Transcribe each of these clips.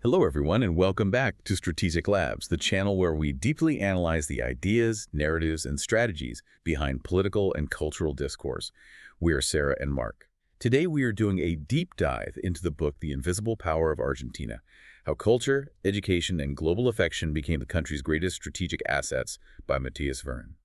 Hello, everyone, and welcome back to Strategic Labs, the channel where we deeply analyze the ideas, narratives, and strategies behind political and cultural discourse. We are Sarah and Mark. Today, we are doing a deep dive into the book The Invisible Power of Argentina, How Culture, Education, and Global Affection Became the Country's Greatest Strategic Assets by Matthias Verne.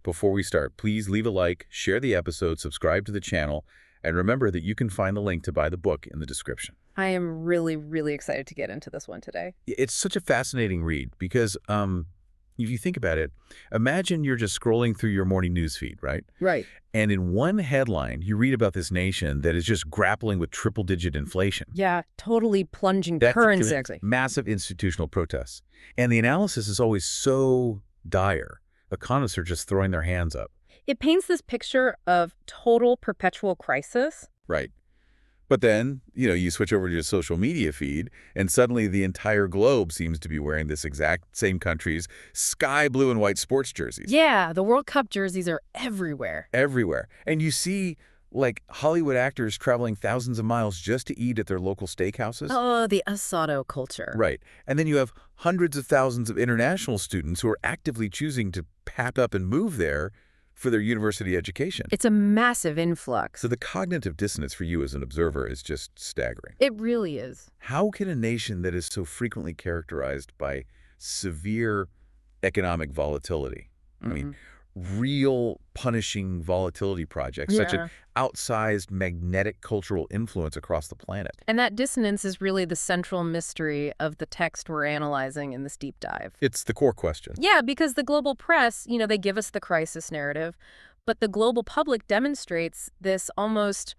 Before we start, please leave a like, share the episode, subscribe to the channel, and remember that you can find the link to buy the book in the description. I am really excited to get into this one today. It's such a fascinating read because if you think about it, imagine you're just scrolling through your morning news feed, right? Right. And in one headline, you read about this nation that is just grappling with triple-digit inflation. Yeah, totally plunging That's currency. massive institutional protests. And the analysis is always so dire. Economists are just throwing their hands up. It paints this picture of total perpetual crisis. Right. But then, you switch over to your social media feed, and suddenly the entire globe seems to be wearing this exact same country's sky blue and white sports jerseys. Yeah, the World Cup jerseys are everywhere. Everywhere. And you see, like, Hollywood actors traveling thousands of miles just to eat at their local steakhouses. Oh, the asado culture. Right. And then you have hundreds of thousands of international students who are actively choosing to pack up and move there for their university education. It's a massive influx. So the cognitive dissonance for you as an observer is just staggering. It really is. How can a nation that is so frequently characterized by severe economic volatility, I mean, real punishing volatility projects, such an outsized magnetic cultural influence across the planet? And that dissonance is really the central mystery of the text we're analyzing in this deep dive. It's the core question. Yeah, because the global press, they give us the crisis narrative, but the global public demonstrates this almost,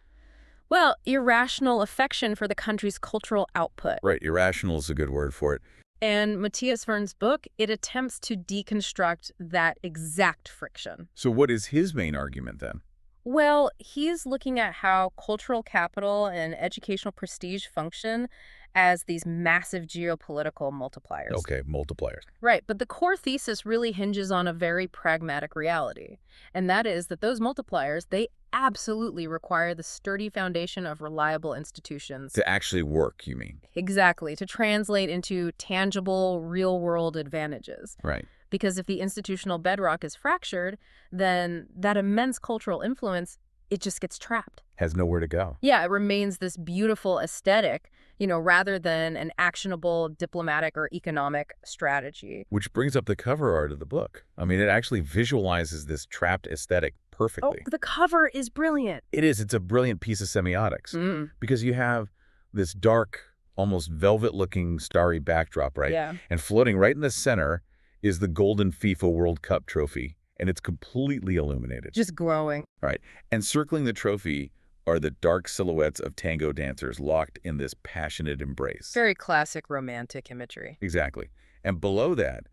well, irrational affection for the country's cultural output. Right, irrational is a good word for it. And Matthias Verne's book, it attempts to deconstruct that exact friction. So what is his main argument then? Well, he's looking at how cultural capital and educational prestige function as these massive geopolitical multipliers. Okay, multipliers. Right, but the core thesis really hinges on a very pragmatic reality. And that is that those multipliers, they absolutely require the sturdy foundation of reliable institutions. To actually work, you mean? Exactly, to translate into tangible, real-world advantages. Right. Because if the institutional bedrock is fractured, then that immense cultural influence, it just gets trapped. Has nowhere to go. Yeah, it remains this beautiful aesthetic, rather than an actionable diplomatic or economic strategy. Which brings up the cover art of the book. I mean, it actually visualizes this trapped aesthetic perfectly. Oh, the cover is brilliant. It is. It's a brilliant piece of semiotics. Because you have this dark, almost velvet-looking starry backdrop, right? Yeah. And floating right in the center is the golden FIFA World Cup trophy, and it's completely illuminated. Just glowing. Right. And circling the trophy are the dark silhouettes of tango dancers locked in this passionate embrace. Very classic romantic imagery. Exactly. And below that,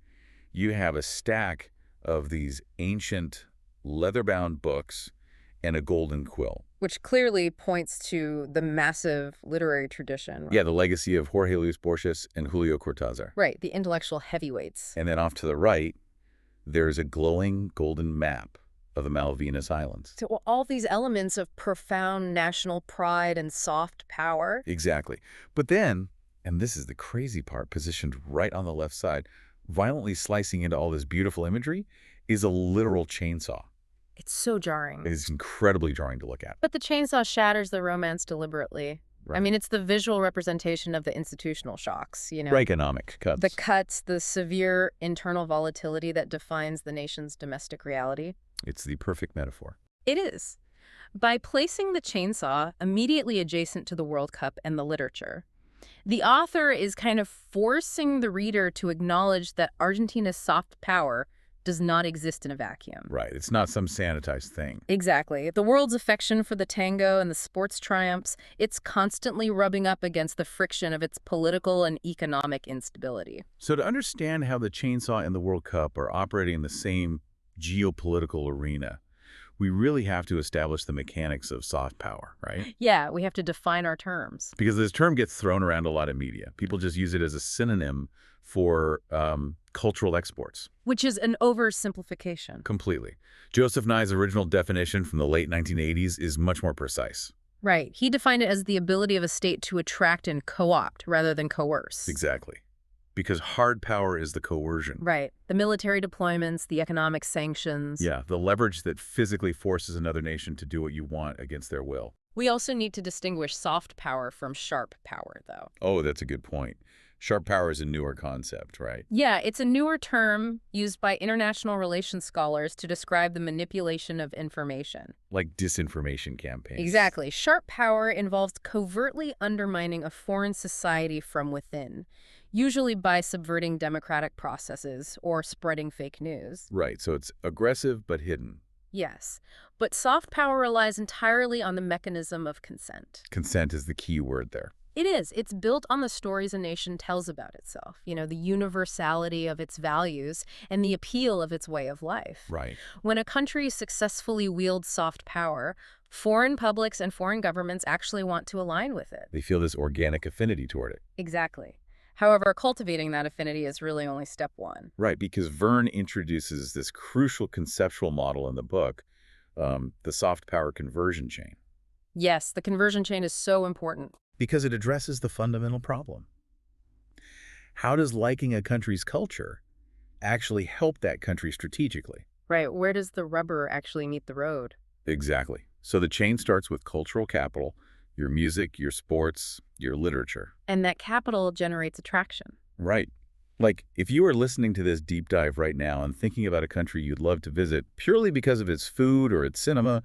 you have a stack of these ancient leather-bound books and a golden quill. Which clearly points to the massive literary tradition. Right? Yeah, the legacy of Jorge Luis Borges and Julio Cortázar. Right, the intellectual heavyweights. And then off to the right, there's a glowing golden map of the Malvinas Islands. So all these elements of profound national pride and soft power. Exactly. But then, and this is the crazy part, positioned right on the left side, violently slicing into all this beautiful imagery, is a literal chainsaw. It's so jarring. It is incredibly jarring to look at. But the chainsaw shatters the romance deliberately. Right. I mean, it's the visual representation of the institutional shocks, Economic cuts. The cuts, the severe internal volatility that defines the nation's domestic reality. It's the perfect metaphor. It is. By placing the chainsaw immediately adjacent to the World Cup and the literature, the author is kind of forcing the reader to acknowledge that Argentina's soft power does not exist in a vacuum. Right. It's not some sanitized thing. Exactly. The world's affection for the tango and the sports triumphs, it's constantly rubbing up against the friction of its political and economic instability. So to understand how the chainsaw and the World Cup are operating in the same geopolitical arena, we really have to establish the mechanics of soft power, right? Yeah, we have to define our terms. Because this term gets thrown around a lot in media. People just use it as a synonym for cultural exports. Which is an oversimplification. Completely. Joseph Nye's original definition from the late 1980s is much more precise. Right. He defined it as the ability of a state to attract and co-opt rather than coerce. Exactly. Because hard power is the coercion. Right. The military deployments, the economic sanctions. Yeah, the leverage that physically forces another nation to do what you want against their will. We also need to distinguish soft power from sharp power, though. Oh, that's a good point. Sharp power is a newer concept, right? Yeah, it's a newer term used by international relations scholars to describe the manipulation of information. Like disinformation campaigns. Exactly. Sharp power involves covertly undermining a foreign society from within, usually by subverting democratic processes or spreading fake news. Right, so it's aggressive but hidden. Yes, but soft power relies entirely on the mechanism of consent. Consent is the key word there. It is. It's built on the stories a nation tells about itself, the universality of its values and the appeal of its way of life. Right. When a country successfully wields soft power, foreign publics and foreign governments actually want to align with it. They feel this organic affinity toward it. Exactly. However, cultivating that affinity is really only step one. Right, because Verne introduces this crucial conceptual model in the book, the soft power conversion chain. Yes, the conversion chain is so important. Because it addresses the fundamental problem. How does liking a country's culture actually help that country strategically? Right, where does the rubber actually meet the road? Exactly. So the chain starts with cultural capital, your music, your sports, your literature. And that capital generates attraction. Right. Like, if you are listening to this deep dive right now and thinking about a country you'd love to visit purely because of its food or its cinema,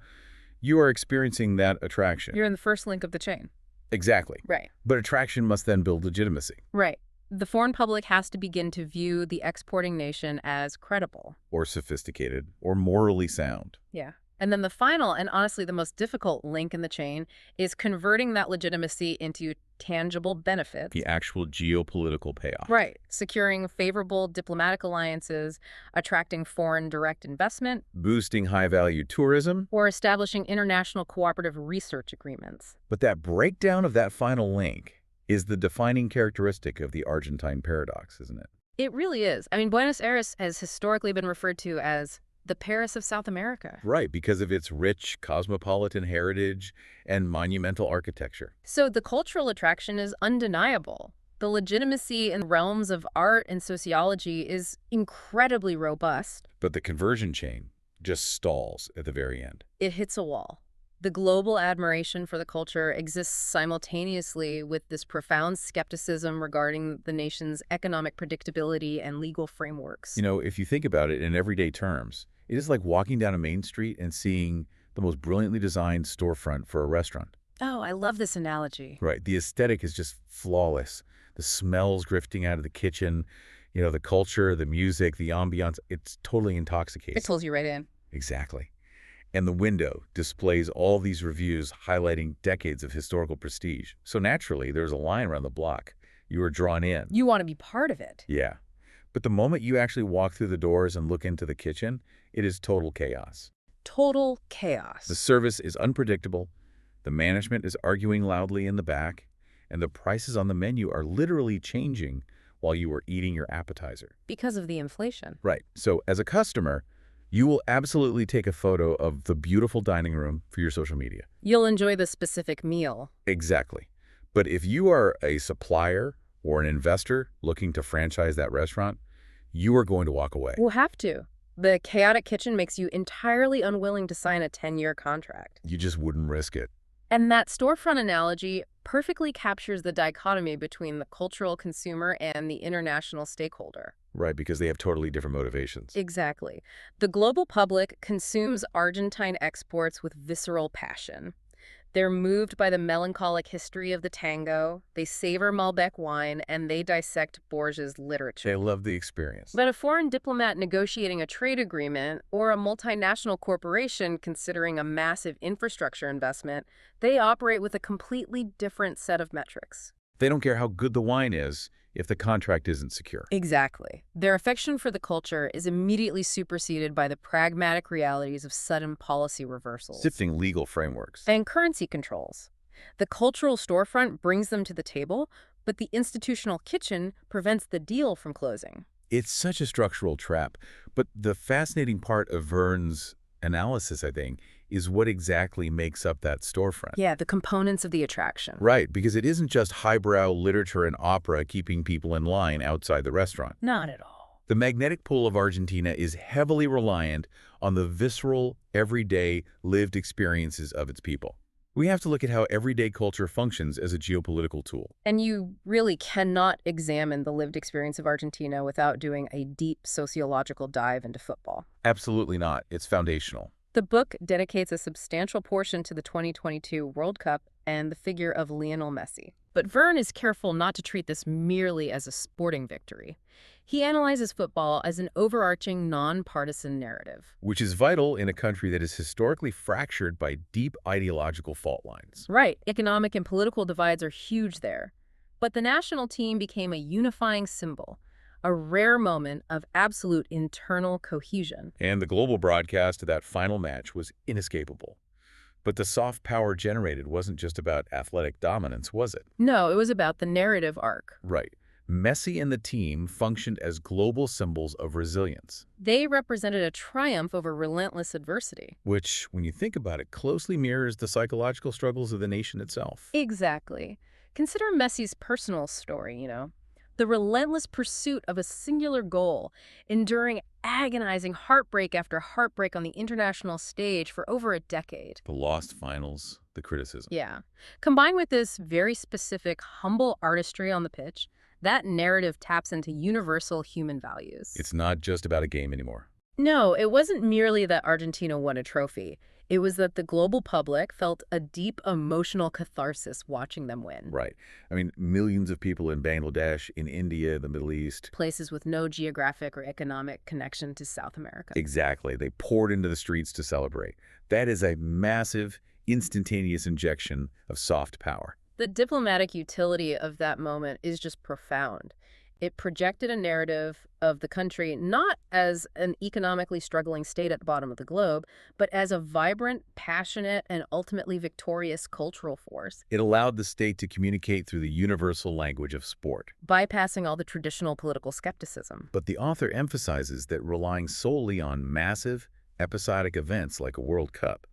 you are experiencing that attraction. You're in the first link of the chain. Exactly. Right. But attraction must then build legitimacy. Right. The foreign public has to begin to view the exporting nation as credible. Or sophisticated, or morally sound. Yeah. And then the final, and honestly the most difficult link in the chain, is converting that legitimacy into tangible benefits. The actual geopolitical payoff. Right. Securing favorable diplomatic alliances, attracting foreign direct investment, Boosting high-value tourism. or establishing international cooperative research agreements. But that breakdown of that final link is the defining characteristic of the Argentine paradox, isn't it? It really is. I mean, Buenos Aires has historically been referred to as the Paris of South America. Right, because of its rich cosmopolitan heritage and monumental architecture. So the cultural attraction is undeniable. The legitimacy in realms of art and sociology is incredibly robust. But the conversion chain just stalls at the very end. It hits a wall. The global admiration for the culture exists simultaneously with this profound skepticism regarding the nation's economic predictability and legal frameworks. If you think about it in everyday terms, it is like walking down a main street and seeing the most brilliantly designed storefront for a restaurant. Oh, I love this analogy. Right. The aesthetic is just flawless. The smells drifting out of the kitchen, the culture, the music, the ambiance, it's totally intoxicating. It pulls you right in. Exactly. And the window displays all these reviews highlighting decades of historical prestige. So naturally, there's a line around the block. You are drawn in. You want to be part of it. Yeah. But the moment you actually walk through the doors and look into the kitchen, it is total chaos. Total chaos. The service is unpredictable, the management is arguing loudly in the back, and the prices on the menu are literally changing while you are eating your appetizer. Because of the inflation. Right. So as a customer, you will absolutely take a photo of the beautiful dining room for your social media. You'll enjoy the specific meal. Exactly. But if you are a supplier or an investor looking to franchise that restaurant, you are going to walk away. We'll have to. The chaotic kitchen makes you entirely unwilling to sign a 10-year contract. You just wouldn't risk it. And that storefront analogy perfectly captures the dichotomy between the cultural consumer and the international stakeholder. Right, because they have totally different motivations. Exactly. The global public consumes Argentine exports with visceral passion. They're moved by the melancholic history of the tango, they savor Malbec wine, and they dissect Borges' literature. They love the experience. But a foreign diplomat negotiating a trade agreement or a multinational corporation considering a massive infrastructure investment, they operate with a completely different set of metrics. They don't care how good the wine is if the contract isn't secure. Exactly. Their affection for the culture is immediately superseded by the pragmatic realities of sudden policy reversals. Sifting legal frameworks. And currency controls. The cultural storefront brings them to the table, but the institutional kitchen prevents the deal from closing. It's such a structural trap. But the fascinating part of Verne's analysis, I think, is what exactly makes up that storefront. Yeah, the components of the attraction. Right, because it isn't just highbrow literature and opera keeping people in line outside the restaurant. Not at all. The magnetic pull of Argentina is heavily reliant on the visceral, everyday, lived experiences of its people. We have to look at how everyday culture functions as a geopolitical tool. And you really cannot examine the lived experience of Argentina without doing a deep sociological dive into football. Absolutely not. It's foundational. The book dedicates a substantial portion to the 2022 World Cup and the figure of Lionel Messi. But Verne is careful not to treat this merely as a sporting victory. He analyzes football as an overarching, nonpartisan narrative. Which is vital in a country that is historically fractured by deep ideological fault lines. Right, economic and political divides are huge there. But the national team became a unifying symbol, a rare moment of absolute internal cohesion. And the global broadcast of that final match was inescapable. But the soft power generated wasn't just about athletic dominance, was it? No, it was about the narrative arc. Right. Messi and the team functioned as global symbols of resilience. They represented a triumph over relentless adversity. Which, when you think about it, closely mirrors the psychological struggles of the nation itself. Exactly. Consider Messi's personal story, the relentless pursuit of a singular goal, enduring agonizing heartbreak after heartbreak on the international stage for over a decade. The lost finals, the criticism. Yeah. Combined with this very specific, humble artistry on the pitch, that narrative taps into universal human values. It's not just about a game anymore. No, it wasn't merely that Argentina won a trophy. It was that the global public felt a deep emotional catharsis watching them win. Right. I mean, millions of people in Bangladesh, in India, the Middle East. Places with no geographic or economic connection to South America. Exactly. They poured into the streets to celebrate. That is a massive, instantaneous injection of soft power. The diplomatic utility of that moment is just profound. It projected a narrative of the country not as an economically struggling state at the bottom of the globe, but as a vibrant, passionate, and ultimately victorious cultural force. It allowed the state to communicate through the universal language of sport. Bypassing all the traditional political skepticism. But the author emphasizes that relying solely on massive, episodic events like a World Cup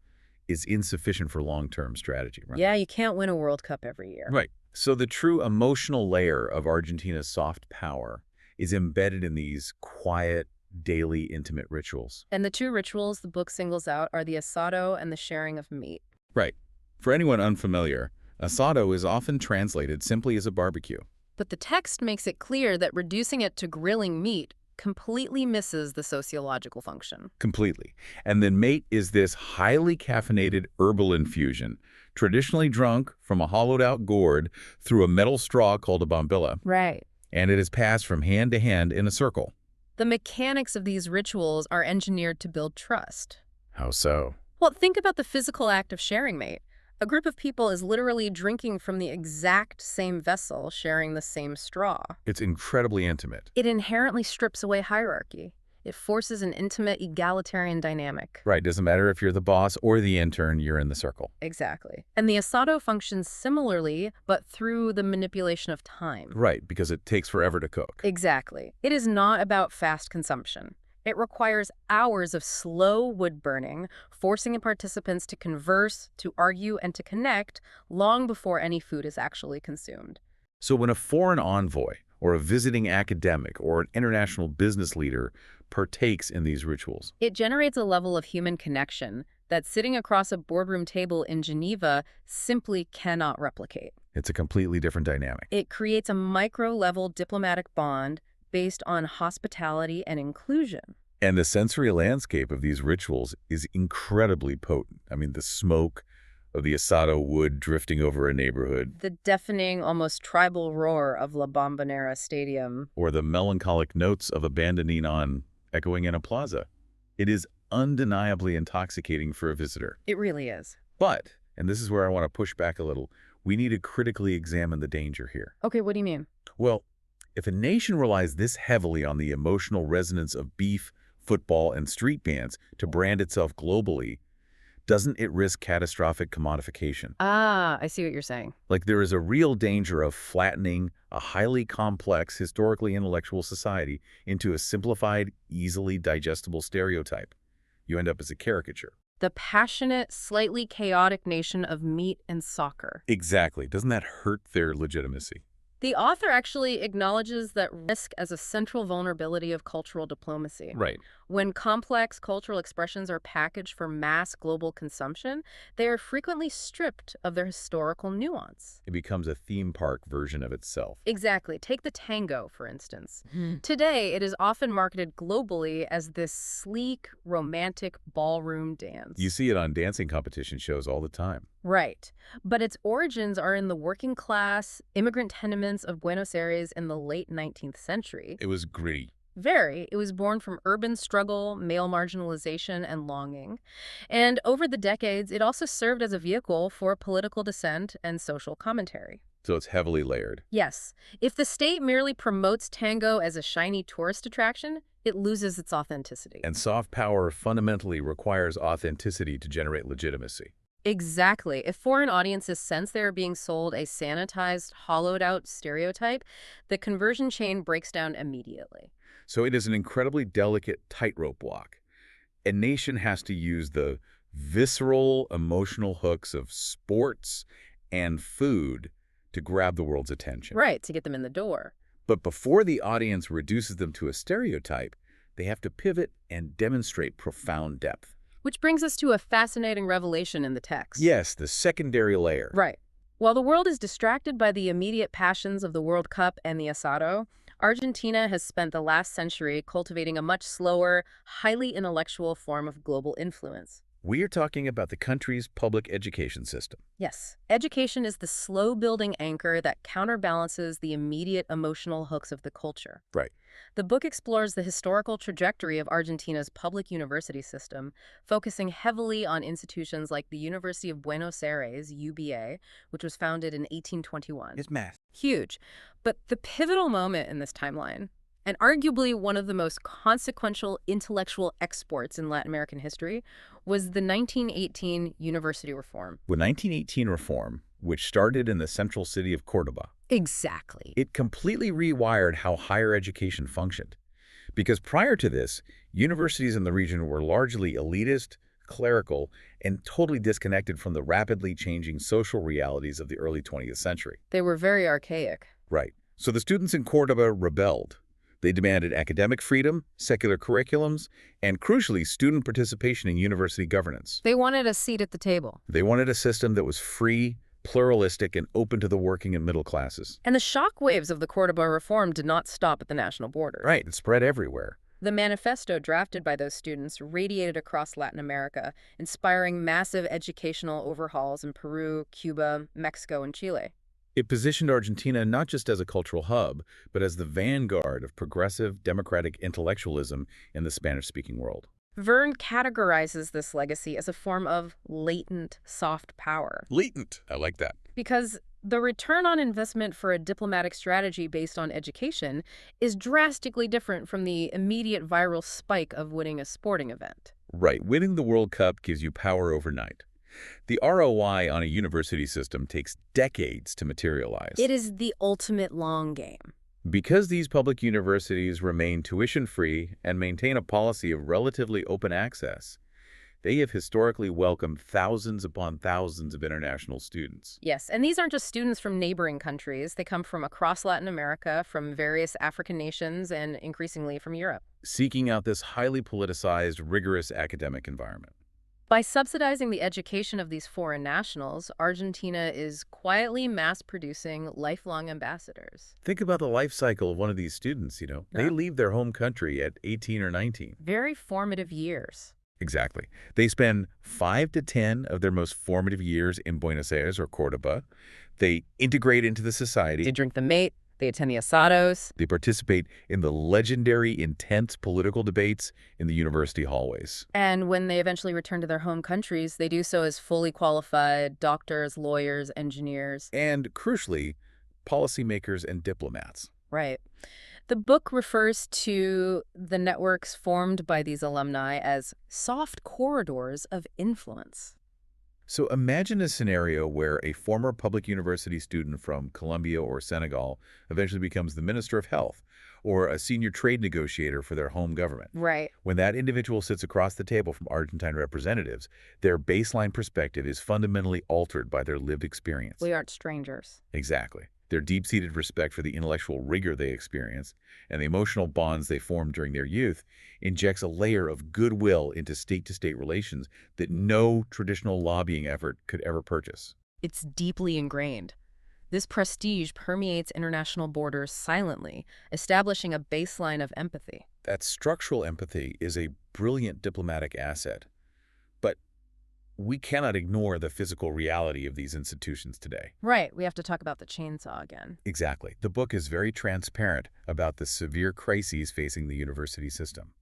is insufficient for long-term strategy, right? Yeah, you can't win a World Cup every year. Right. So the true emotional layer of Argentina's soft power is embedded in these quiet, daily, intimate rituals. And the two rituals the book singles out are the asado and the sharing of meat. Right. For anyone unfamiliar, asado is often translated simply as a barbecue. But the text makes it clear that reducing it to grilling meat completely misses the sociological function. Completely. And then mate is this highly caffeinated herbal infusion, traditionally drunk from a hollowed-out gourd through a metal straw called a bombilla. Right. And it is passed from hand to hand in a circle. The mechanics of these rituals are engineered to build trust. How so? Well, think about the physical act of sharing mate. A group of people is literally drinking from the exact same vessel, sharing the same straw. It's incredibly intimate. It inherently strips away hierarchy. It forces an intimate, egalitarian dynamic. Right. Doesn't matter if you're the boss or the intern, you're in the circle. Exactly. And the asado functions similarly, but through the manipulation of time. Right, because it takes forever to cook. Exactly. It is not about fast consumption. It requires hours of slow wood burning, forcing the participants to converse, to argue, and to connect long before any food is actually consumed. So when a foreign envoy or a visiting academic or an international business leader partakes in these rituals, it generates a level of human connection that sitting across a boardroom table in Geneva simply cannot replicate. it's a completely different dynamic. It creates a micro-level diplomatic bond based on hospitality and inclusion. And the sensory landscape of these rituals is incredibly potent. I mean, the smoke of the asado wood drifting over a neighborhood, The deafening, almost tribal roar of La Bombonera Stadium. or the melancholic notes of a bandoneon echoing in a plaza. It is undeniably intoxicating for a visitor. It really is. But, and this is where I want to push back a little, we need to critically examine the danger here. Okay, what do you mean? Well, if a nation relies this heavily on the emotional resonance of beef, football, and street bands to brand itself globally, doesn't it risk catastrophic commodification? Ah, I see what you're saying. Like there is a real danger of flattening a highly complex, historically intellectual society into a simplified, easily digestible stereotype. You end up as a caricature. the passionate, slightly chaotic nation of meat and soccer. Exactly. Doesn't that hurt their legitimacy? The author actually acknowledges that risk as a central vulnerability of cultural diplomacy. Right. When complex cultural expressions are packaged for mass global consumption, they are frequently stripped of their historical nuance. It becomes a theme park version of itself. Exactly. Take the tango, for instance. Mhm. Today, it is often marketed globally as this sleek, romantic ballroom dance. You see it on dancing competition shows all the time. Right. But its origins are in the working class, immigrant tenements of Buenos Aires in the late 19th century. It was gritty. It was born from urban struggle, male marginalization, and longing. And over the decades, it also served as a vehicle for political dissent and social commentary. So it's heavily layered. Yes, if the state merely promotes tango as a shiny tourist attraction, it loses its authenticity. And soft power fundamentally requires authenticity to generate legitimacy. Exactly. If foreign audiences sense they are being sold a sanitized, hollowed-out stereotype, the conversion chain breaks down immediately. So it is an incredibly delicate tightrope walk. A nation has to use the visceral, emotional hooks of sports and food to grab the world's attention. Right, to get them in the door. But before the audience reduces them to a stereotype, they have to pivot and demonstrate profound depth. Which brings us to a fascinating revelation in the text. Yes, the secondary layer. Right. While the world is distracted by the immediate passions of the World Cup and the asado, Argentina has spent the last century cultivating a much slower, highly intellectual form of global influence. We are talking about the country's public education system. Yes, education is the slow-building anchor that counterbalances the immediate emotional hooks of the culture. Right. The book explores the historical trajectory of Argentina's public university system, focusing heavily on institutions like the University of Buenos Aires, UBA, which was founded in 1821. It's math. Huge. But the pivotal moment in this timeline, and arguably one of the most consequential intellectual exports in Latin American history, was the 1918 university reform. The 1918 reform, which started in the central city of Cordoba, Exactly. it completely rewired how higher education functioned. Because prior to this, universities in the region were largely elitist, clerical, and totally disconnected from the rapidly changing social realities of the early 20th century. They were very archaic. Right. So the students in Cordoba rebelled. They demanded academic freedom, secular curriculums, and crucially, student participation in university governance. They wanted a seat at the table. They wanted a system that was free, pluralistic, and open to the working and middle classes. And the shockwaves of the Cordoba reform did not stop at the national borders. Right, it spread everywhere. The manifesto drafted by those students radiated across Latin America, inspiring massive educational overhauls in Peru, Cuba, Mexico, and Chile. It positioned Argentina not just as a cultural hub, but as the vanguard of progressive, democratic intellectualism in the Spanish-speaking world. Verne categorizes this legacy as a form of latent soft power. Latent. I like that. Because the return on investment for a diplomatic strategy based on education is drastically different from the immediate viral spike of winning a sporting event. Right. Winning the World Cup gives you power overnight. The ROI on a university system takes decades to materialize. It is the ultimate long game. Because these public universities remain tuition-free and maintain a policy of relatively open access, they have historically welcomed thousands upon thousands of international students. Yes, and these aren't just students from neighboring countries. They come from across Latin America, from various African nations, and increasingly from Europe. Seeking out this highly politicized, rigorous academic environment. By subsidizing the education of these foreign nationals, Argentina is quietly mass-producing lifelong ambassadors. Think about the life cycle of one of these students, They Yeah. leave their home country at 18 or 19. Very formative years. Exactly. They spend 5 to 10 of their most formative years in Buenos Aires or Cordoba. They integrate into the society. They drink the mate, they attend the asados. They participate in the legendary, intense political debates in the university hallways. And when they eventually return to their home countries, they do so as fully qualified doctors, lawyers, engineers. And, crucially, policymakers and diplomats. Right. The book refers to the networks formed by these alumni as soft corridors of influence. So imagine a scenario where a former public university student from Colombia or Senegal eventually becomes the Minister of Health or a senior trade negotiator for their home government. Right. When that individual sits across the table from Argentine representatives, their baseline perspective is fundamentally altered by their lived experience. We aren't strangers. Exactly. Their deep-seated respect for the intellectual rigor they experience and the emotional bonds they formed during their youth injects a layer of goodwill into state-to-state relations that no traditional lobbying effort could ever purchase. It's deeply ingrained. This prestige permeates international borders silently, establishing a baseline of empathy. That structural empathy is a brilliant diplomatic asset, but we cannot ignore the physical reality of these institutions today. Right, we have to talk about the chainsaw again. Exactly. The book is very transparent about the severe crises facing the university system.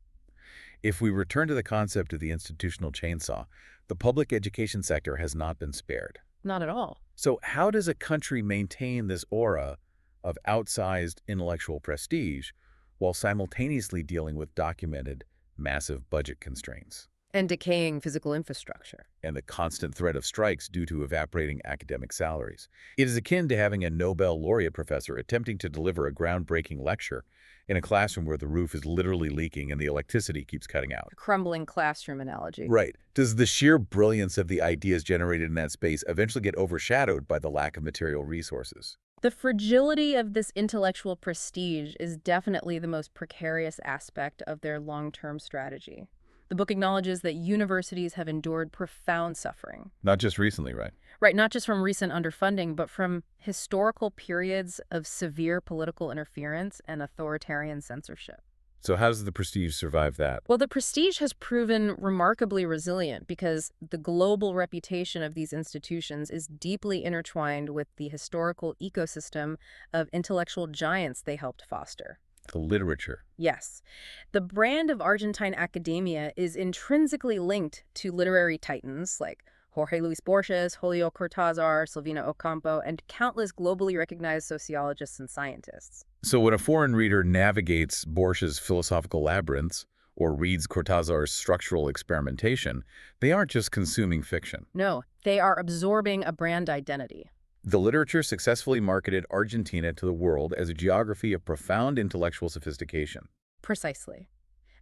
If we return to the concept of the institutional chainsaw, the public education sector has not been spared. Not at all. So how does a country maintain this aura of outsized intellectual prestige while simultaneously dealing with documented massive budget constraints And decaying physical infrastructure. and the constant threat of strikes due to evaporating academic salaries? It is akin to having a Nobel laureate professor attempting to deliver a groundbreaking lecture in a classroom where the roof is literally leaking and the electricity keeps cutting out. A crumbling classroom analogy. Right. Does the sheer brilliance of the ideas generated in that space eventually get overshadowed by the lack of material resources? The fragility of this intellectual prestige is definitely the most precarious aspect of their long-term strategy. The book acknowledges that universities have endured profound suffering. Not just recently, right? Right, not just from recent underfunding, but from historical periods of severe political interference and authoritarian censorship. So how does the prestige survive that? Well, the prestige has proven remarkably resilient because the global reputation of these institutions is deeply intertwined with the historical ecosystem of intellectual giants they helped foster. The literature. Yes. The brand of Argentine academia is intrinsically linked to literary titans like Jorge Luis Borges, Julio Cortázar, Silvina Ocampo, and countless globally recognized sociologists and scientists. So when a foreign reader navigates Borges' philosophical labyrinths or reads Cortázar's structural experimentation, they aren't just consuming fiction. No, they are absorbing a brand identity. The literature successfully marketed Argentina to the world as a geography of profound intellectual sophistication. Precisely.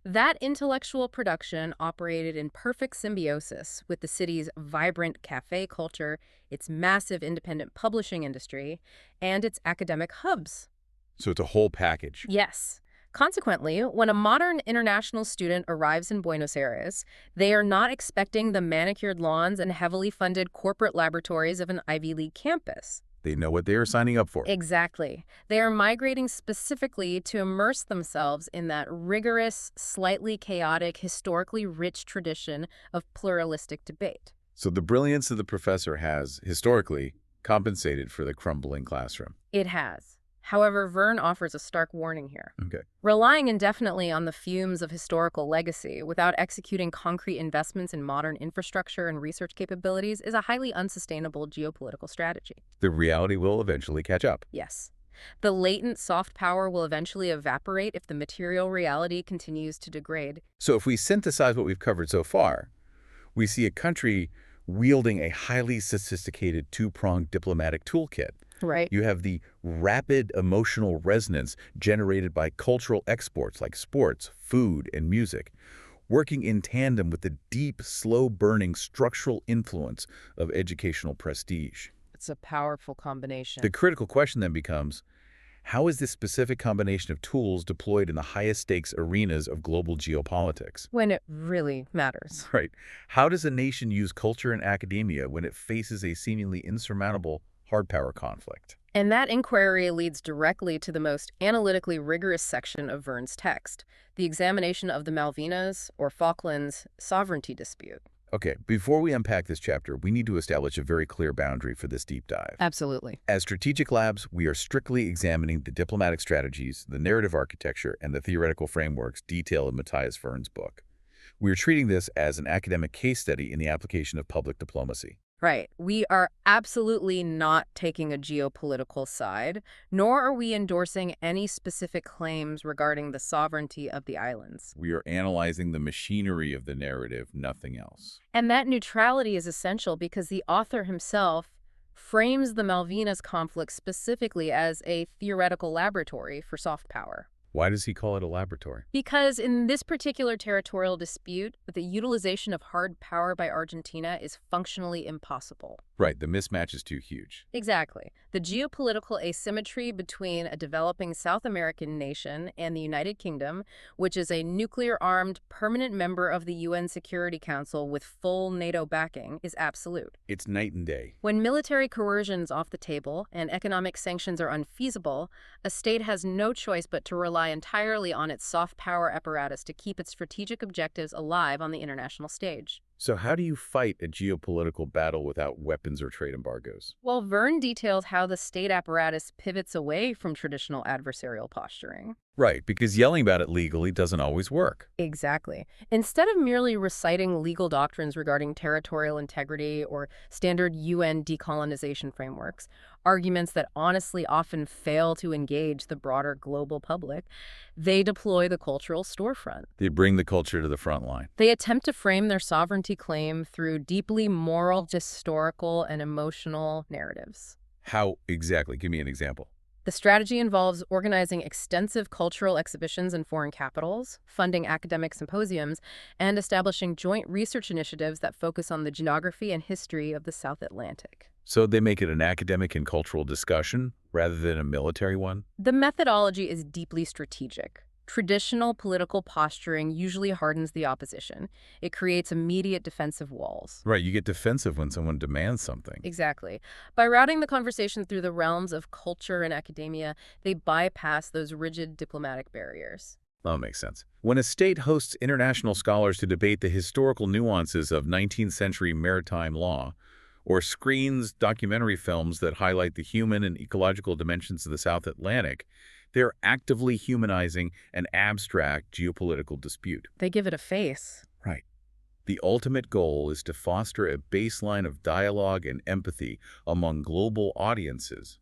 That intellectual production operated in perfect symbiosis with the city's vibrant cafe culture, its massive independent publishing industry, and its academic hubs. So it's a whole package. Yes. Consequently, when a modern international student arrives in Buenos Aires, they are not expecting the manicured lawns and heavily funded corporate laboratories of an Ivy League campus. They know what they are signing up for. Exactly. They are migrating specifically to immerse themselves in that rigorous, slightly chaotic, historically rich tradition of pluralistic debate. So the brilliance of the professor has, historically, compensated for the crumbling classroom. It has. However, Verne offers a stark warning here. Okay. Relying indefinitely on the fumes of historical legacy without executing concrete investments in modern infrastructure and research capabilities is a highly unsustainable geopolitical strategy. The reality will eventually catch up. Yes. The latent soft power will eventually evaporate if the material reality continues to degrade. So if we synthesize what we've covered so far, we see a country wielding a highly sophisticated two-pronged diplomatic toolkit. Right. You have the rapid emotional resonance generated by cultural exports like sports, food, and music, working in tandem with the deep, slow-burning structural influence of educational prestige. It's a powerful combination. The critical question then becomes, how is this specific combination of tools deployed in the highest stakes arenas of global geopolitics? When it really matters. Right. How does a nation use culture and academia when it faces a seemingly insurmountable hard power conflict? And that inquiry leads directly to the most analytically rigorous section of Verne's text, the examination of the Malvinas or Falklands sovereignty dispute. Okay, before we unpack this chapter, we need to establish a very clear boundary for this deep dive. Absolutely. As Strategic Labs, we are strictly examining the diplomatic strategies, the narrative architecture, and the theoretical frameworks detailed in Matthias Verne's book. We are treating this as an academic case study in the application of public diplomacy. Right. We are absolutely not taking a geopolitical side, nor are we endorsing any specific claims regarding the sovereignty of the islands. We are analyzing the machinery of the narrative, nothing else. And that neutrality is essential because the author himself frames the Malvinas conflict specifically as a theoretical laboratory for soft power. Why does he call it a laboratory? Because in this particular territorial dispute, the utilization of hard power by Argentina is functionally impossible. Right, the mismatch is too huge. Exactly. The geopolitical asymmetry between a developing South American nation and the United Kingdom, which is a nuclear-armed permanent member of the UN Security Council with full NATO backing, is absolute. It's night and day. When military coercion is off the table and economic sanctions are unfeasible, a state has no choice but to rely entirely on its soft power apparatus to keep its strategic objectives alive on the international stage. So how do you fight a geopolitical battle without weapons or trade embargoes? Well, Verne details how the state apparatus pivots away from traditional adversarial posturing. Right, because yelling about it legally doesn't always work. Exactly. Instead of merely reciting legal doctrines regarding territorial integrity or standard UN decolonization frameworks, arguments that honestly often fail to engage the broader global public, they deploy the cultural storefront. They bring the culture to the front line. They attempt to frame their sovereignty claim through deeply moral, historical, and emotional narratives. How exactly? Give me an example. The strategy involves organizing extensive cultural exhibitions in foreign capitals, funding academic symposiums, and establishing joint research initiatives that focus on the geography and history of the South Atlantic. So they make it an academic and cultural discussion rather than a military one? The methodology is deeply strategic. Traditional political posturing usually hardens the opposition. It creates immediate defensive walls. Right, you get defensive when someone demands something. Exactly. By routing the conversation through the realms of culture and academia, they bypass those rigid diplomatic barriers. That makes sense. When a state hosts international scholars to debate the historical nuances of 19th century maritime law, or screens documentary films that highlight the human and ecological dimensions of the South Atlantic, they're actively humanizing an abstract geopolitical dispute. They give it a face. Right. The ultimate goal is to foster a baseline of dialogue and empathy among global audiences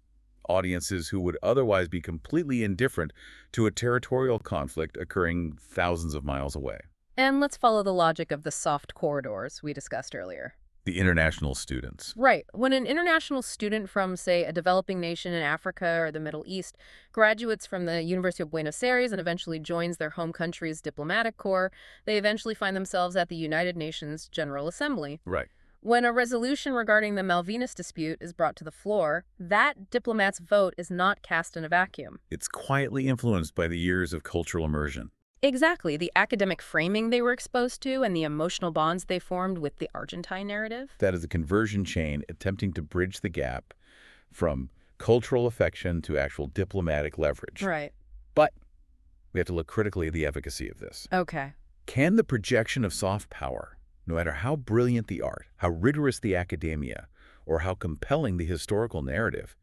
who would otherwise be completely indifferent to a territorial conflict occurring thousands of miles away. And let's follow the logic of the soft corridors we discussed earlier. The international students. Right. When an international student from, say, a developing nation in Africa or the Middle East graduates from the University of Buenos Aires and eventually joins their home country's diplomatic corps, they eventually find themselves at the United Nations General Assembly. Right. When a resolution regarding the Malvinas dispute is brought to the floor, that diplomat's vote is not cast in a vacuum. It's quietly influenced by the years of cultural immersion. Exactly. The academic framing they were exposed to and the emotional bonds they formed with the Argentine narrative. That is a conversion chain attempting to bridge the gap from cultural affection to actual diplomatic leverage. Right. But we have to look critically at the efficacy of this. Okay. Can the projection of soft power, no matter how brilliant the art, how rigorous the academia, or how compelling the historical narrative,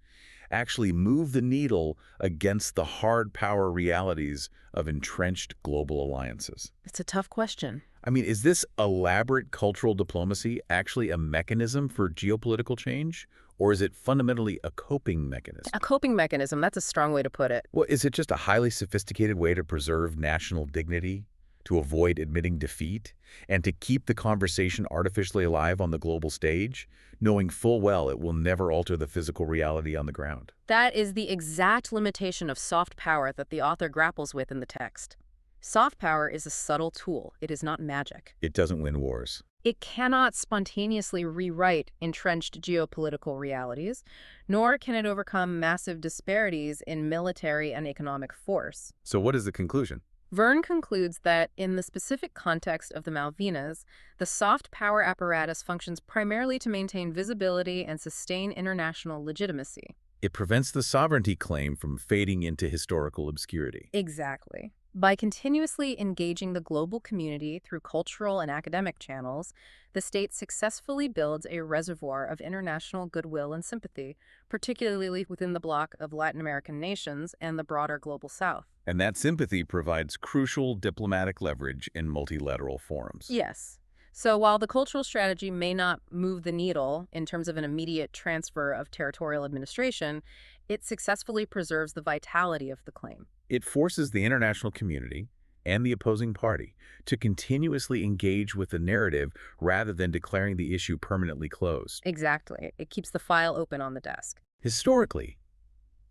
actually move the needle against the hard power realities of entrenched global alliances? It's a tough question. I mean, is this elaborate cultural diplomacy actually a mechanism for geopolitical change? Or is it fundamentally a coping mechanism? A coping mechanism, that's a strong way to put it. Well, is it just a highly sophisticated way to preserve national dignity, to avoid admitting defeat, and to keep the conversation artificially alive on the global stage, knowing full well it will never alter the physical reality on the ground? That is the exact limitation of soft power that the author grapples with in the text. Soft power is a subtle tool. It is not magic. It doesn't win wars. It cannot spontaneously rewrite entrenched geopolitical realities, nor can it overcome massive disparities in military and economic force. So what is the conclusion? Verne concludes that in the specific context of the Malvinas, the soft power apparatus functions primarily to maintain visibility and sustain international legitimacy. It prevents the sovereignty claim from fading into historical obscurity. Exactly. By continuously engaging the global community through cultural and academic channels, the state successfully builds a reservoir of international goodwill and sympathy, particularly within the bloc of Latin American nations and the broader global South. And that sympathy provides crucial diplomatic leverage in multilateral forums. Yes. So while the cultural strategy may not move the needle in terms of an immediate transfer of territorial administration, it successfully preserves the vitality of the claim. It forces the international community and the opposing party to continuously engage with the narrative rather than declaring the issue permanently closed. Exactly. It keeps the file open on the desk. Historically,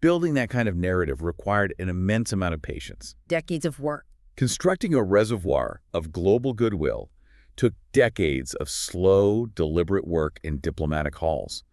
building that kind of narrative required an immense amount of patience. Decades of work. Constructing a reservoir of global goodwill took decades of slow, deliberate work in diplomatic halls.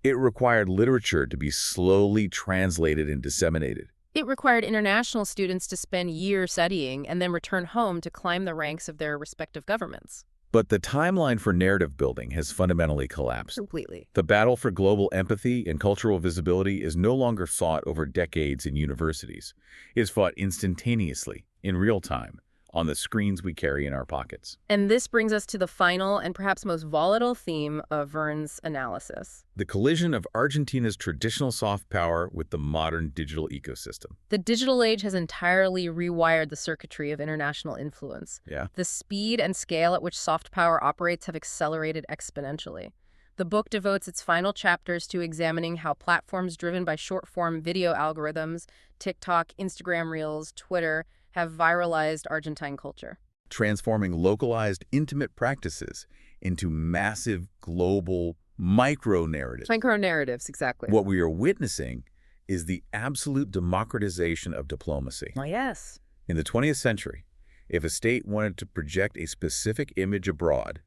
It required literature to be slowly translated and disseminated. It required international students to spend years studying and then return home to climb the ranks of their respective governments. But the timeline for narrative building has fundamentally collapsed. Completely. The battle for global empathy and cultural visibility is no longer fought over decades in universities. It is fought instantaneously, in real time, on the screens we carry in our pockets. And this brings us to the final and perhaps most volatile theme of Verne's analysis. The collision of Argentina's traditional soft power with the modern digital ecosystem. The digital age has entirely rewired the circuitry of international influence. Yeah. The speed and scale at which soft power operates have accelerated exponentially. The book devotes its final chapters to examining how platforms driven by short-form video algorithms, TikTok, Instagram Reels, Twitter, have viralized Argentine culture. Transforming localized, intimate practices into massive, global, micro-narratives. Micro-narratives, exactly. What we are witnessing is the absolute democratization of diplomacy. Oh, yes. In the 20th century, if a state wanted to project a specific image abroad,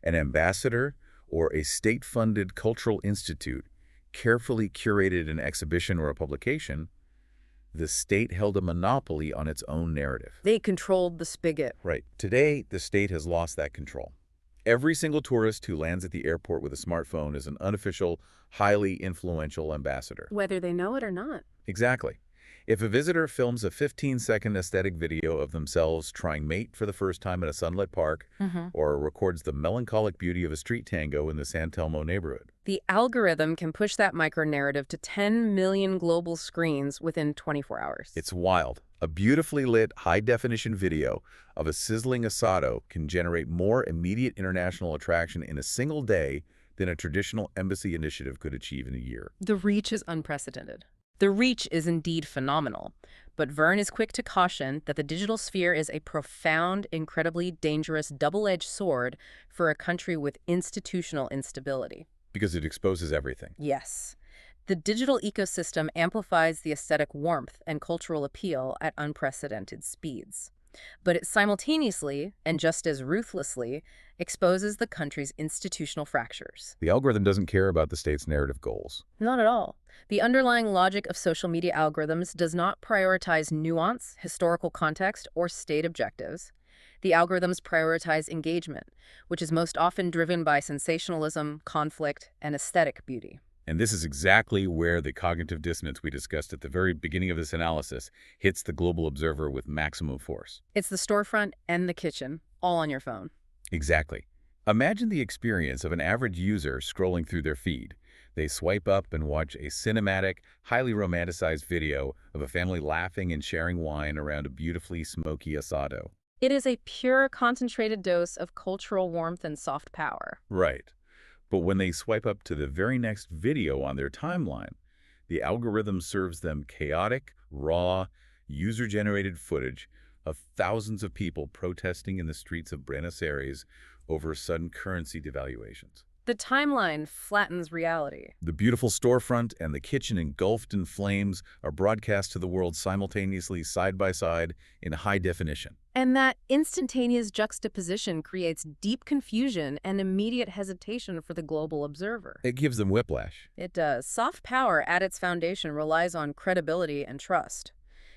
an ambassador or a state-funded cultural institute carefully curated an exhibition or a publication, the state held a monopoly on its own narrative. They controlled the spigot. Right. Today, the state has lost that control. Every single tourist who lands at the airport with a smartphone is an unofficial, highly influential ambassador. Whether they know it or not. Exactly. If a visitor films a 15-second aesthetic video of themselves trying mate for the first time in a sunlit park, or records the melancholic beauty of a street tango in the San Telmo neighborhood, the algorithm can push that micro-narrative to 10 million global screens within 24 hours. it's wild. A beautifully lit, high-definition video of a sizzling asado can generate more immediate international attraction in a single day than a traditional embassy initiative could achieve in a year. The reach is unprecedented. The reach is indeed phenomenal, but Verne is quick to caution that the digital sphere is a profound, incredibly dangerous double-edged sword for a country with institutional instability. Because it exposes everything. Yes. The digital ecosystem amplifies the aesthetic warmth and cultural appeal at unprecedented speeds. But it simultaneously, and just as ruthlessly, exposes the country's institutional fractures. The algorithm doesn't care about the state's narrative goals. Not at all. The underlying logic of social media algorithms does not prioritize nuance, historical context, or state objectives. The algorithms prioritize engagement, which is most often driven by sensationalism, conflict, and aesthetic beauty. And this is exactly where the cognitive dissonance we discussed at the very beginning of this analysis hits the global observer with maximum force. It's the storefront and the kitchen, all on your phone. Exactly. Imagine the experience of an average user scrolling through their feed. They swipe up and watch a cinematic, highly romanticized video of a family laughing and sharing wine around a beautifully smoky asado. It is a pure, concentrated dose of cultural warmth and soft power. Right. But when they swipe up to the very next video on their timeline, the algorithm serves them chaotic, raw, user-generated footage of thousands of people protesting in the streets of Buenos Aires over sudden currency devaluations. The timeline flattens reality. The beautiful storefront and the kitchen engulfed in flames are broadcast to the world simultaneously, side by side, in high definition. And that instantaneous juxtaposition creates deep confusion and immediate hesitation for the global observer. It gives them whiplash. It does. Soft power at its foundation relies on credibility and trust.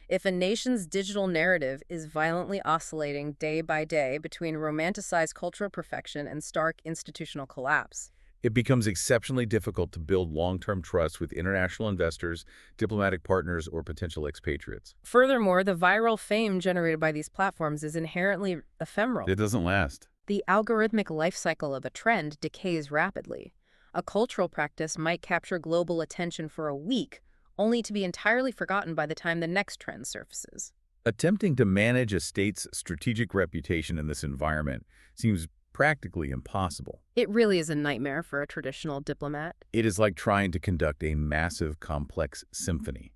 If a nation's digital narrative is violently oscillating day by day between romanticized cultural perfection and stark institutional collapse, It becomes exceptionally difficult to build long-term trust with international investors, diplomatic partners, or potential expatriates. furthermore, the viral fame generated by these platforms is inherently ephemeral. It doesn't last. The algorithmic life cycle of a trend decays rapidly. A cultural practice might capture global attention for a week, only to be entirely forgotten by the time the next trend surfaces. Attempting to manage a state's strategic reputation in this environment seems practically impossible. It really is a nightmare for a traditional diplomat. It is like trying to conduct a massive, complex symphony.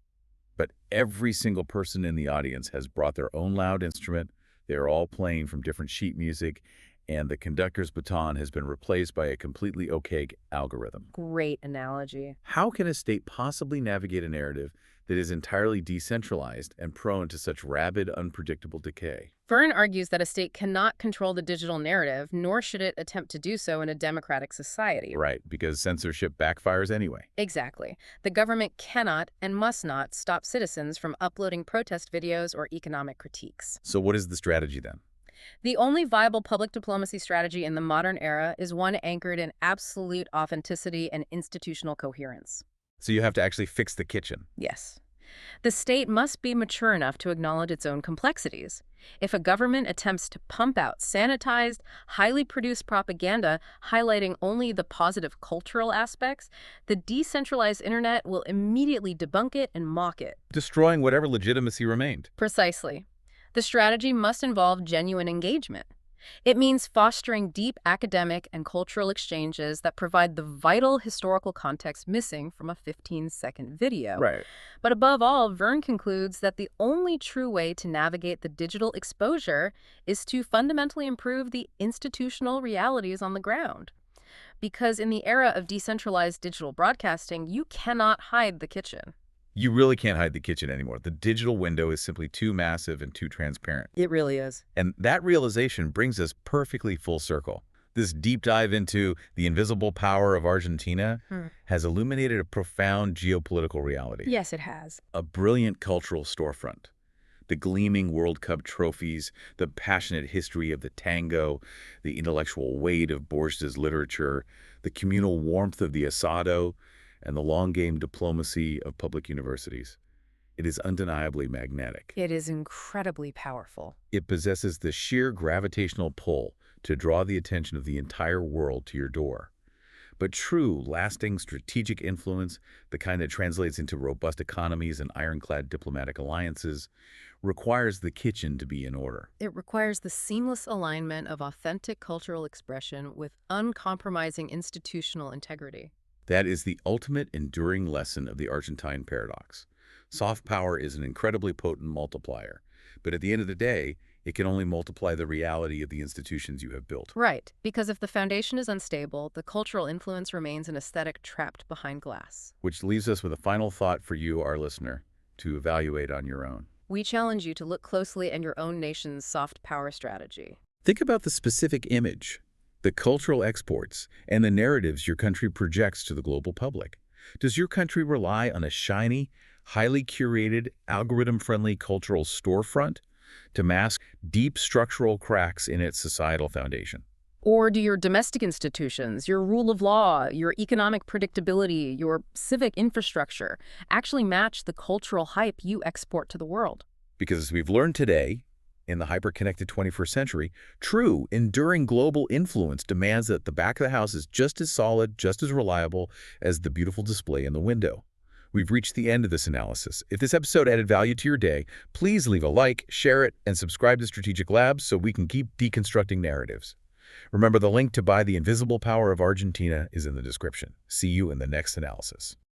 But every single person in the audience has brought their own loud instrument. They're all playing from different sheet music, and the conductor's baton has been replaced by a completely opaque algorithm. Great analogy. How can a state possibly navigate a narrative that is entirely decentralized and prone to such rapid, unpredictable decay? Verne argues that a state cannot control the digital narrative, nor should it attempt to do so in a democratic society. Right, because censorship backfires anyway. Exactly. The government cannot and must not stop citizens from uploading protest videos or economic critiques. So what is the strategy then? The only viable public diplomacy strategy in the modern era is one anchored in absolute authenticity and institutional coherence. So you have to actually fix the kitchen. Yes. The state must be mature enough to acknowledge its own complexities. If a government attempts to pump out sanitized, highly produced propaganda highlighting only the positive cultural aspects, the decentralized internet will immediately debunk it and mock it. Destroying whatever legitimacy remained. Precisely. The strategy must involve genuine engagement. It means fostering deep academic and cultural exchanges that provide the vital historical context missing from a 15-second video. Right. But above all, Verne concludes that the only true way to navigate the digital exposure is to fundamentally improve the institutional realities on the ground. Because in the era of decentralized digital broadcasting, you cannot hide the kitchen. You really can't hide the kitchen anymore. The digital window is simply too massive and too transparent. It really is. And that realization brings us perfectly full circle. This deep dive into the invisible power of Argentina has illuminated a profound geopolitical reality. Yes, it has. A brilliant cultural storefront. The gleaming World Cup trophies, the passionate history of the tango, the intellectual weight of Borges's literature, the communal warmth of the asado, and the long-game diplomacy of public universities. It is undeniably magnetic. It is incredibly powerful. It possesses the sheer gravitational pull to draw the attention of the entire world to your door. But true, lasting strategic influence, the kind that translates into robust economies and ironclad diplomatic alliances, requires the kitchen to be in order. It requires the seamless alignment of authentic cultural expression with uncompromising institutional integrity. That is the ultimate enduring lesson of the Argentine paradox. Soft power is an incredibly potent multiplier, but at the end of the day, it can only multiply the reality of the institutions you have built. Right, because if the foundation is unstable, the cultural influence remains an aesthetic trapped behind glass. Which leaves us with a final thought for you, our listener, to evaluate on your own. We challenge you to look closely at your own nation's soft power strategy. Think about the specific image, the cultural exports, and the narratives your country projects to the global public. Does your country rely on a shiny, highly curated, algorithm-friendly cultural storefront to mask deep structural cracks in its societal foundation? Or do your domestic institutions, your rule of law, your economic predictability, your civic infrastructure actually match the cultural hype you export to the world? Because as we've learned today, in the hyper-connected 21st century, true, enduring global influence demands that the back of the house is just as solid, just as reliable as the beautiful display in the window. We've reached the end of this analysis. If this episode added value to your day, please leave a like, share it, and subscribe to Strategic Labs so we can keep deconstructing narratives. Remember, the link to buy The Invisible Power of Argentina is in the description. See you in the next analysis.